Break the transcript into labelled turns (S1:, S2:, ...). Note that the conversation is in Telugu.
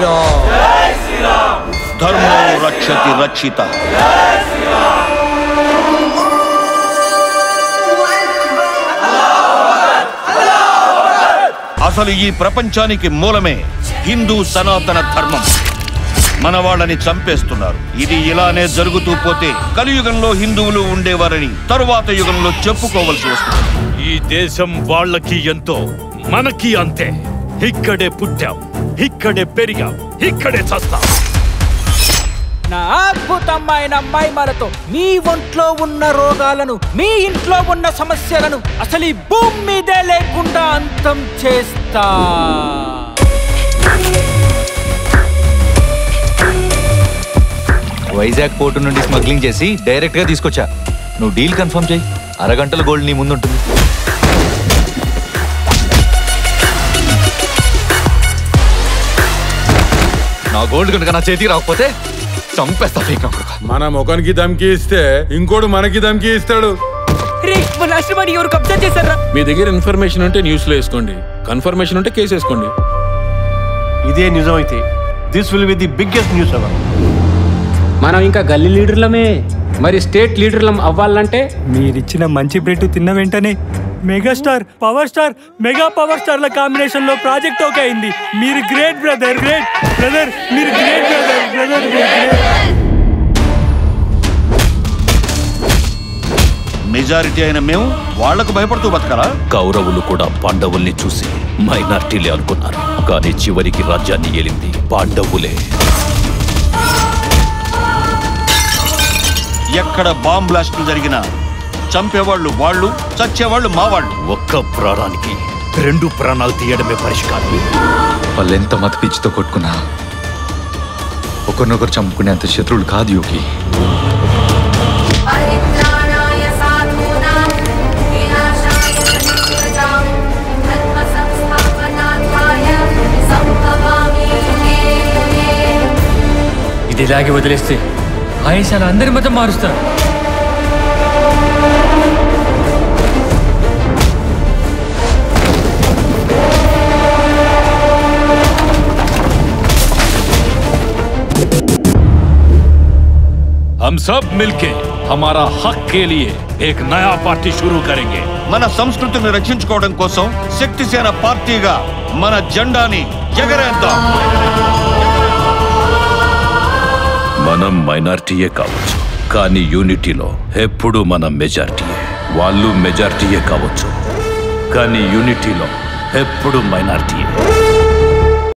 S1: శ్రీరామ్ జై శ్రీరామ్ ధర్మో రక్షతి రక్షిత జై శ్రీరామ్ అసలు ఈ ప్రపంచానికి మూలమే హిందూ సనాతన ధర్మం. మన వాళ్ళని చంపేస్తున్నారు. ఇది ఇలానే జరుగుతూ పోతే కలియుగంలో హిందువులు ఉండేవారని తరువాత యుగంలో చెప్పుకోవలసి వస్తుంది.
S2: ఈ దేశం వాళ్ళకి ఎంతో, మనకి అంతే. ఇక్కడే పుట్టాం, ఇక్కడే పెరిగాం, ఇక్కడే చస్తాం.
S3: నా అద్భుతమైన మైమలతో మీ ఒంట్లో ఉన్న రోగాలను, మీ ఇంట్లో ఉన్న సమస్యలను అసలు ఈ భూమి మీదే లేకుండా అంతం చేస్తా.
S4: వైజాగ్ పోర్టు నుండి స్మగ్లింగ్ చేసి డైరెక్ట్ గా తీసుకొచ్చా. నువ్వు డీల్ కన్ఫర్మ్ చేయి. అరగంటల గోల్డ్ నీ ముందుంటుంది. నా గోల్డ్ కనుక నా చేతికి రాకపోతే చంపేస్తా.
S5: మన ముఖానికి ధమ్కి ఇస్తే ఇంకోడు మనకి ధమ్కి ఇస్తాడు.
S6: మీ దగ్గర ఇన్ఫర్మేషన్ ఉంటే న్యూస్ లో వేసుకోండి, కన్ఫర్మేషన్ ఉంటే కేసు వేసుకోండి.
S7: ఇదే నిజమైతే this will be the biggest news ever.
S8: మనం ఇంకా గల్లీ లీడర్లమే, మరి స్టేట్ లీడర్లం అవ్వాలంటే
S9: మీరిచ్చిన మంచి బ్రెడ్ తిన్న వెంటనే megastar, power star, mega power స్టార్ల కాంబినేషన్ లో ప్రాజెక్ట్ ఓకే అయింది. మీరు గ్రేట్ బ్రదర్, గ్రేట్ బ్రదర్, మీరు గ్రేట్ బ్రదర్, బ్రదర్
S1: మెజారిటీ అయిన మేము వాళ్లకు భయపడుతూ బతకాలా?
S2: కౌరవులు కూడా పాండవుల్ని చూసి మైనార్టీలే అనుకున్నారు, కానీ చివరికి రాజ్యాన్ని ఏలింది పాండవులే.
S1: ఎక్కడ బాంబ్ బ్లాస్టులు జరిగినా చంపేవాళ్ళు వాళ్ళు, చచ్చేవాళ్ళు మా వాళ్ళు.
S2: ఒక్క ప్రాణానికి 2 ప్రాణాలు తీయడమే పరిష్కారం.
S4: వాళ్ళు ఎంత మత పిచ్చితో కొట్టుకున్నా ఒకరినొకరు చంపుకునేంత శత్రువులు కాదు యోగి.
S9: ఇది ఇలాగే వదిలేస్తే ఆయేషాలు అందరి మతం మారుస్తారు.
S2: हम सब मिलके हमारा हक के लिए एक नया पार्टी शुरू करेंगे.
S1: మన సంస్కృతిని రక్షించుకోవడం కోసం శక్తిసేన పార్టీగా మన జెండాని ఎగరేద్దాం.
S2: మనం మైనారిటీయే కావచ్చు, కానీ యూనిటీలో ఎప్పుడు మనం మెజారిటీయే. వాళ్ళు మెజారిటీయే కావచ్చు, కానీ యూనిటీలో ఎప్పుడు మైనారిటీయే.